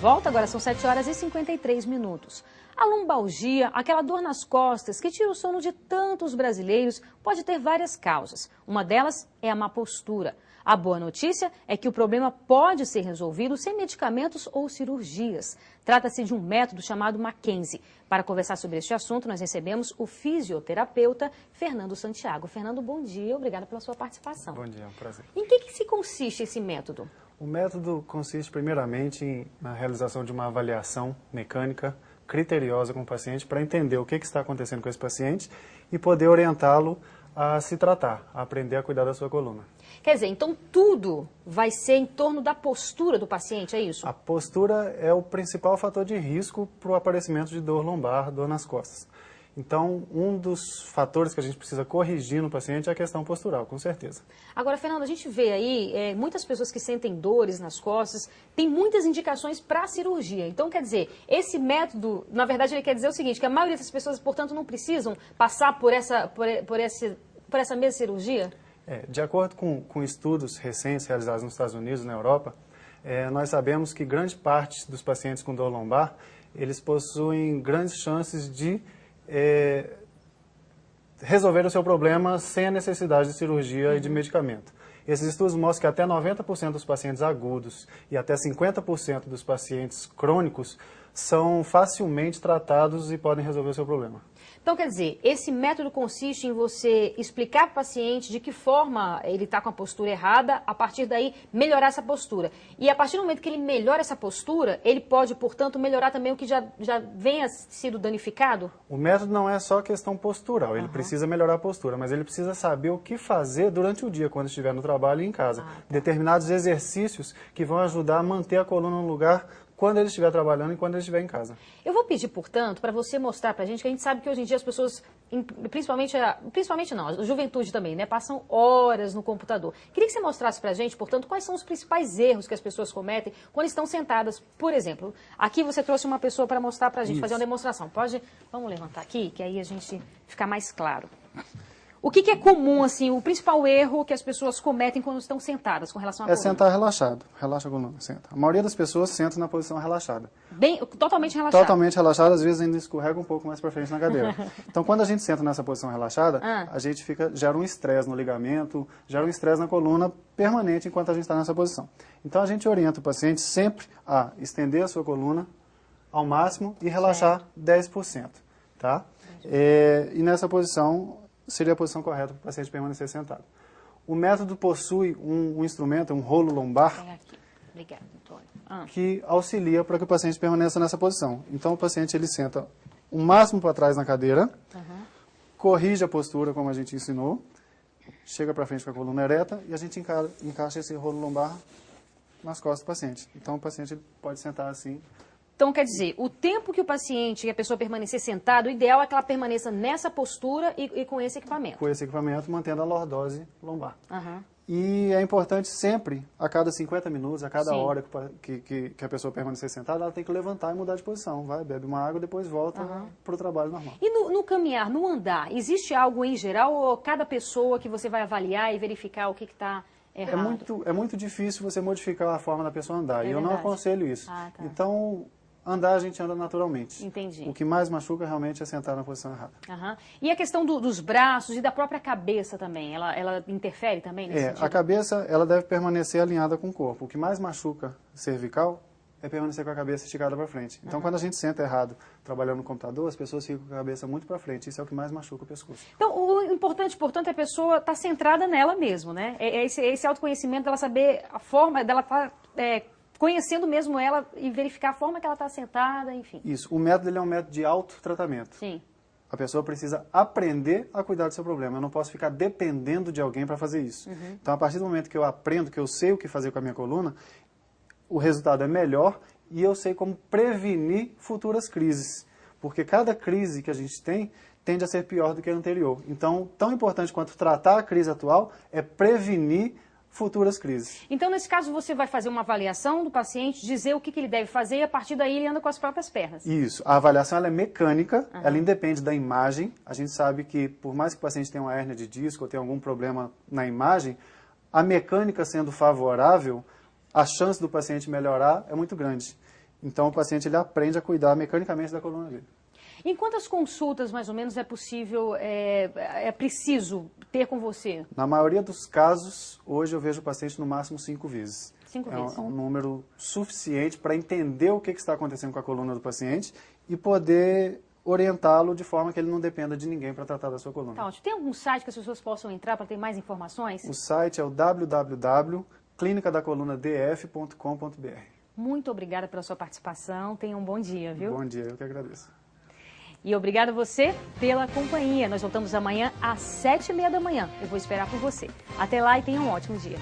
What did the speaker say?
volta, agora são 7 horas e 53 minutos. A lombalgia, aquela dor nas costas que tira o sono de tantos brasileiros, pode ter várias causas. Uma delas é a má postura. A boa notícia é que o problema pode ser resolvido sem medicamentos ou cirurgias. Trata-se de um método chamado Mackenzie. Para conversar sobre este assunto, nós recebemos o fisioterapeuta Fernando Santiago. Fernando, bom dia, obrigada pela sua participação. Bom dia, é um prazer. Em que se consiste esse método? O método consiste primeiramente na realização de uma avaliação mecânica criteriosa com o paciente para entender o que está acontecendo com esse paciente e poder orientá-lo a se tratar, a aprender a cuidar da sua coluna. Quer dizer, então tudo vai ser em torno da postura do paciente, é isso? A postura é o principal fator de risco para o aparecimento de dor lombar, dor nas costas. Então, um dos fatores que a gente precisa corrigir no paciente é a questão postural, com certeza. Agora, Fernando, a gente vê aí muitas pessoas que sentem dores nas costas, tem muitas indicações para cirurgia. Então, quer dizer, esse método, na verdade, ele quer dizer o seguinte, que a maioria das pessoas, portanto, não precisam passar por essa mesma cirurgia? De acordo com estudos recentes realizados nos Estados Unidos e na Europa, nós sabemos que grande parte dos pacientes com dor lombar, eles possuem grandes chances de resolver o seu problema sem a necessidade de cirurgia e de medicamento. Esses estudos mostram que até 90% dos pacientes agudos e até 50% dos pacientes crônicos são facilmente tratados e podem resolver o seu problema. Então, quer dizer, esse método consiste em você explicar para o paciente de que forma ele está com a postura errada, a partir daí melhorar essa postura. E a partir do momento que ele melhora essa postura, ele pode, portanto, melhorar também o que já venha sido danificado? O método não é só questão postural, ele precisa melhorar a postura, mas ele precisa saber o que fazer durante o dia, quando estiver no trabalho e em casa. Determinados exercícios que vão ajudar a manter a coluna no lugar quando ele estiver trabalhando e quando ele estiver em casa. Eu vou pedir, portanto, para você mostrar para a gente, que a gente sabe que hoje em dia as pessoas, principalmente não, a juventude também, né, passam horas no computador. Queria que você mostrasse para a gente, portanto, quais são os principais erros que as pessoas cometem quando estão sentadas. Por exemplo, aqui você trouxe uma pessoa para mostrar para a gente, fazer uma demonstração. Vamos levantar aqui, que aí a gente fica mais claro. O que é comum, assim, o principal erro que as pessoas cometem quando estão sentadas com relação à coluna? Sentar relaxado. Relaxa a coluna, senta. A maioria das pessoas senta na posição relaxada. Totalmente relaxada? Totalmente relaxada, às vezes ainda escorrega um pouco mais para frente na cadeira. Então, quando a gente senta nessa posição relaxada, a gente gera um estresse no ligamento, gera um estresse na coluna permanente enquanto a gente está nessa posição. Então, a gente orienta o paciente sempre a estender a sua coluna ao máximo e relaxar 10%. Tá? E nessa posição seria a posição correta para o paciente permanecer sentado. O método possui um instrumento, um rolo lombar, Obrigada, Antônio. Que auxilia para que o paciente permaneça nessa posição. Então, o paciente ele senta o máximo para trás na cadeira, corrige a postura, como a gente ensinou, chega para frente com a coluna ereta e a gente encaixa esse rolo lombar nas costas do paciente. Então, o paciente pode sentar assim. Então, quer dizer, o tempo que a pessoa permanecer sentada, o ideal é que ela permaneça nessa postura e com esse equipamento. Com esse equipamento, mantendo a lordose lombar. E é importante sempre, a cada 50 minutos, a cada hora que a pessoa permanecer sentada, ela tem que levantar e mudar de posição. Vai, bebe uma água, depois volta para o trabalho normal. E no caminhar, no andar, existe algo em geral ou cada pessoa que você vai avaliar e verificar o que está errado? É muito difícil você modificar a forma da pessoa andar. E eu não aconselho isso. Então, andar a gente anda naturalmente. Entendi. O que mais machuca realmente é sentar na posição errada. E a questão dos braços e da própria cabeça também, ela interfere também nesse sentido? A cabeça ela deve permanecer alinhada com o corpo. O que mais machuca cervical é permanecer com a cabeça esticada para frente. Então, quando a gente senta errado trabalhando no computador, as pessoas ficam com a cabeça muito para frente. Isso é o que mais machuca o pescoço. Então, o importante, portanto, é a pessoa estar centrada nela mesmo, né? Esse autoconhecimento dela saber a forma, dela estar conhecendo mesmo ela e verificar a forma que ela está sentada, enfim. Isso. O método ele é um método de autotratamento. Sim. A pessoa precisa aprender a cuidar do seu problema. Eu não posso ficar dependendo de alguém para fazer isso. Então, a partir do momento que eu aprendo, que eu sei o que fazer com a minha coluna, o resultado é melhor e eu sei como prevenir futuras crises. Porque cada crise que a gente tem tende a ser pior do que a anterior. Então, tão importante quanto tratar a crise atual é prevenir futuras crises. Então, nesse caso, você vai fazer uma avaliação do paciente, dizer o que ele deve fazer e a partir daí ele anda com as próprias pernas. Isso. A avaliação ela é mecânica, ela independe da imagem. A gente sabe que, por mais que o paciente tenha uma hérnia de disco ou tenha algum problema na imagem, a mecânica sendo favorável, a chance do paciente melhorar é muito grande. Então o paciente ele aprende a cuidar mecanicamente da coluna dele. Em quantas consultas, mais ou menos, é possível, é preciso ter com você? Na maioria dos casos, hoje eu vejo o paciente no máximo 5 vezes. 5 vezes. É um número suficiente para entender o que está acontecendo com a coluna do paciente e poder orientá-lo de forma que ele não dependa de ninguém para tratar da sua coluna. Tá ótimo. Tem algum site que as pessoas possam entrar para ter mais informações? O site é o www.clinicadacolunadf.com.br. Muito obrigada pela sua participação. Tenha um bom dia, viu? Bom dia, eu que agradeço. E obrigado a você pela companhia. Nós voltamos amanhã às 7h30 da manhã. Eu vou esperar por você. Até lá e tenha um ótimo dia.